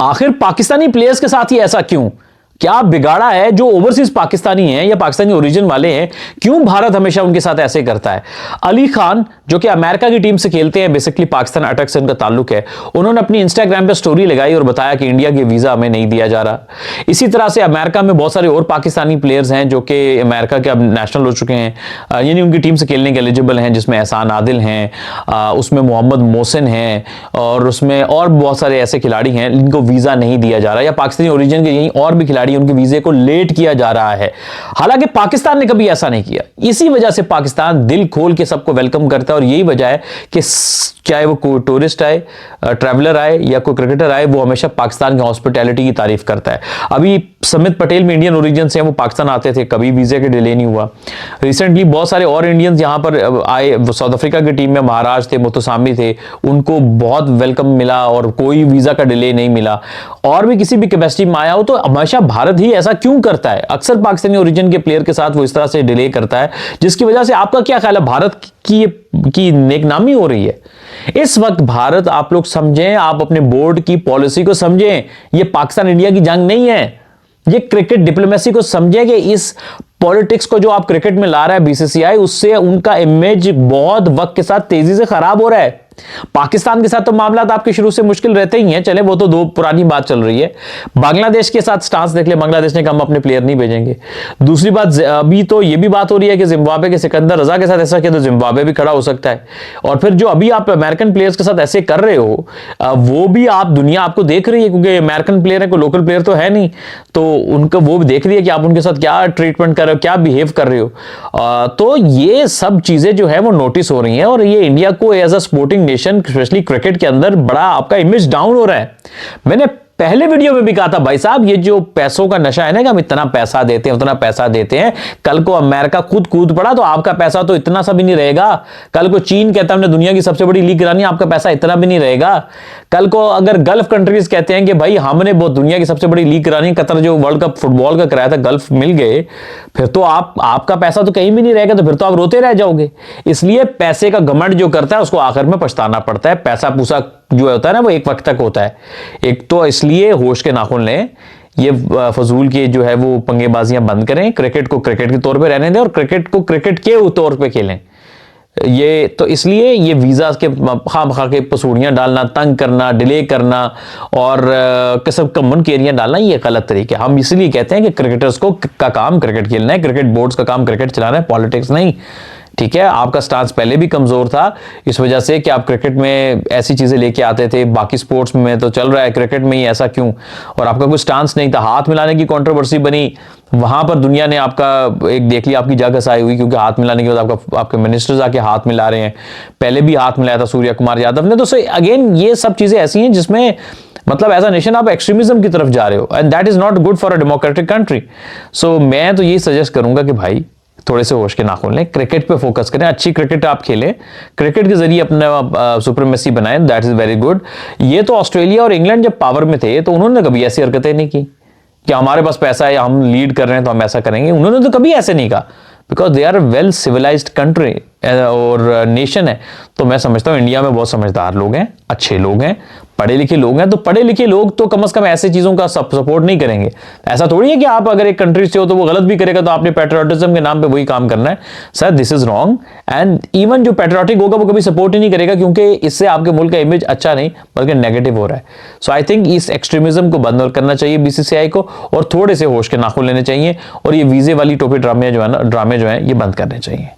आखिर पाकिस्तानी प्लेयर्स के साथ ही ऐसा क्यों? क्या बिगाड़ा है जो ओवरसीज पाकिस्तानी हैं या पाकिस्तानी ओरिजिन वाले हैं? क्यों भारत हमेशा उनके साथ ऐसे करता है? अली खान जो कि अमेरिका की टीम से खेलते हैं, बेसिकली पाकिस्तान अटैक से उनका ताल्लुक है, उन्होंने अपनी इंस्टाग्राम पे स्टोरी लगाई और बताया कि इंडिया के वीजा हमें नहीं दिया जा रहा। इसी तरह से अमेरिका में बहुत सारे और पाकिस्तानी प्लेयर्स हैं जो कि अमेरिका के अब नेशनल हो चुके हैं, यानी उनकी टीम से खेलने के एलिजिबल हैं, जिसमें एहसान आदिल हैं, उसमें मोहम्मद मोहसिन हैं, और उसमें और बहुत सारे ऐसे खिलाड़ी हैं जिनको वीजा नहीं दिया जा रहा, या पाकिस्तानी ओरिजिन के यहीं और भी खिलाड़ी उनके वीजे को लेट किया जा रहा है। हालांकि पाकिस्तान ने कभी ऐसा नहीं किया। इसी वजह से पाकिस्तान दिल खोल के सबको वेलकम करता है, और यही वजह है कि चाहे वो कोई टूरिस्ट आए, ट्रैवलर आए या कोई क्रिकेटर आए, वो हमेशा पाकिस्तान की हॉस्पिटैलिटी की तारीफ करता है। अभी समित पटेल में इंडियन ओरिजिन से हैं, वो पाकिस्तान आते थे, कभी वीजे के डिले नहीं हुआ। रिसेंटली बहुत सारे और इंडियंस यहां पर आए, साउथ अफ्रीका की टीम में महाराज थे, मुतसामी थे, उनको बहुत वेलकम मिला और कोई वीजा का डिले नहीं मिला। और भी किसी भी कैपेसिटी में आया हो तो हमेशा भारत ही ऐसा क्यों करता है? अक्सर पाकिस्तानी ओरिजिन के प्लेयर के साथ वो इस तरह से डिले करता है, जिसकी वजह से आपका क्या ख्याल है, भारत की नेकनामी हो रही है? इस वक्त भारत, आप लोग समझें, आप अपने बोर्ड की पॉलिसी को समझें, ये पाकिस्तान इंडिया की जंग नहीं है, ये क्रिकेट डिप्लोमेसी को समझें कि इस पॉलिटिक्स को जो आप क्रिकेट में ला रहा है बीसीसीआई, उससे उनका इमेज बहुत वक्त के साथ तेजी से खराब हो रहा है। पाकिस्तान के साथ तो मामला आपके शुरू से मुश्किल रहते ही हैं, चले वो तो दो पुरानी बात चल रही है। बांग्लादेश के साथ स्टांस देख ले, बांग्लादेश ने कहा हम अपने प्लेयर नहीं भेजेंगे। दूसरी बात, अभी तो ये भी बात हो रही है कि जिम्बाब्वे के सिकंदर रजा के साथ ऐसा किया तो जिम्बाब्वे भी खड़ा हो सकता है। और फिर जो अभी आप अमेरिकन प्लेयर्स के साथ ऐसे कर रहे हो, वो भी आप, दुनिया आपको देख रही है, क्योंकि अमेरिकन प्लेयर है, कोई लोकल प्लेयर तो है नहीं, तो उनका वो भी देख रही है कि आप उनके साथ क्या ट्रीटमेंट कर रहे हो, क्या बिहेव कर रहे हो। तो ये सब चीजें जो है वो नोटिस हो रही हैं, और ये इंडिया को as a sporting nation, specially cricket के अंदर, बड़ा आपका इमेज डाउन हो रहा है। मैंने पहले वीडियो में भी कहा था, भाई साहब, ये जो पैसों का नशा है ना, कि हम इतना पैसा देते हैं, उतना पैसा देते हैं, कल को अमेरिका खुद कूद पड़ा तो आपका पैसा तो इतना सा भी नहीं रहेगा। कल को चीन कहता है हमने दुनिया की सबसे बड़ी लीग करानी, आपका पैसा इतना भी नहीं रहेगा। कल को अगर गल्फ कंट्रीज कहते हैं कि भाई हमने बहुत दुनिया की सबसे बड़ी लीग करानी, कतर जो वर्ल्ड कप फुटबॉल का कराया था, गल्फ मिल गए, फिर तो आपका पैसा तो कहीं भी नहीं रहेगा, तो फिर तो आप रोते रह जाओगे। इसलिए पैसे का घमंड जो करता है उसको आखिर में पछताना पड़ता है। पैसा पूसा जो होता है ना, वो एक वक्त तक होता है। एक तो इसलिए होश के नाखून लें, ये फजूल के जो है वो पंगेबाजियां बंद करें, क्रिकेट को क्रिकेट के तौर पे रहने दें और क्रिकेट को क्रिकेट के तौर पे खेलें। ये तो इसलिए ये वीजा के खामखा के पसूड़ियां डालना, तंग करना, डिले करना और किस्म का मुनकेरियां डालना, ये गलत तरीके। हम इसलिए कहते हैं कि क्रिकेटर्स का काम क्रिकेट खेलना है, क्रिकेट बोर्ड्स का काम क्रिकेट चलाना है, पॉलिटिक्स नहीं। ठीक है, आपका स्टांस पहले भी कमजोर था इस वजह से कि आप क्रिकेट में ऐसी चीजें लेके आते थे, बाकी स्पोर्ट्स में तो चल रहा है, क्रिकेट में ही ऐसा क्यों? और आपका कोई स्टांस नहीं था। हाथ मिलाने की कंट्रोवर्सी बनी, वहां पर दुनिया ने आपका एक देख लिया, आपकी जगह आई हुई, क्योंकि हाथ मिलाने के बाद आपके मिनिस्टर्स आके हाथ मिला रहे हैं। पहले भी हाथ मिलाया था सूर्य कुमार यादव ने। तो अगेन ये सब चीजें ऐसी हैं जिसमें मतलब एज अ नेशन आप एक्सट्रीमिज्म की तरफ जा रहे हो, and that is not good for a democratic country. So मैं तो ये सजेस्ट करूंगा कि भाई थोड़े से होश के नाखून लें, क्रिकेट पे फोकस करें, अच्छी क्रिकेट आप खेलें, क्रिकेट के जरिए अपना सुप्रीमेसी बनाएं, दैट इज वेरी गुड। ये तो ऑस्ट्रेलिया और इंग्लैंड जब पावर में थे तो उन्होंने कभी ऐसी हरकतें नहीं की कि हमारे पास पैसा है, हम लीड कर रहे हैं तो हम ऐसा करेंगे। उन्होंने तो कभी ऐसे नहीं कहा, because they are a well civilized country और नेशन है। तो मैं समझता हूँ इंडिया में बहुत समझदार लोग हैं, अच्छे लोग हैं, पढ़े लिखे लोग हैं। तो पढ़े लिखे लोग तो कम से कम ऐसे चीजों का सपोर्ट नहीं करेंगे। ऐसा थोड़ी है कि आप अगर एक कंट्री से हो तो वो गलत भी करेगा तो आपने पैट्रियोटिज्म के नाम पे वही काम करना है। Sir, this is wrong. And even जो पैट्रियोटिक होगा वो कभी सपोर्ट ही नहीं करेगा, क्योंकि इससे आपके मुल्क का इमेज अच्छा नहीं बल्कि नेगेटिव हो रहा है। सो आई थिंक इस एक्सट्रीमिज्म को बंद करना चाहिए बीसीसीआई को, और थोड़े से होश के नाखून लेने चाहिए, और ये वीजे वाली टोपी ड्रामे जो है ये बंद करने चाहिए।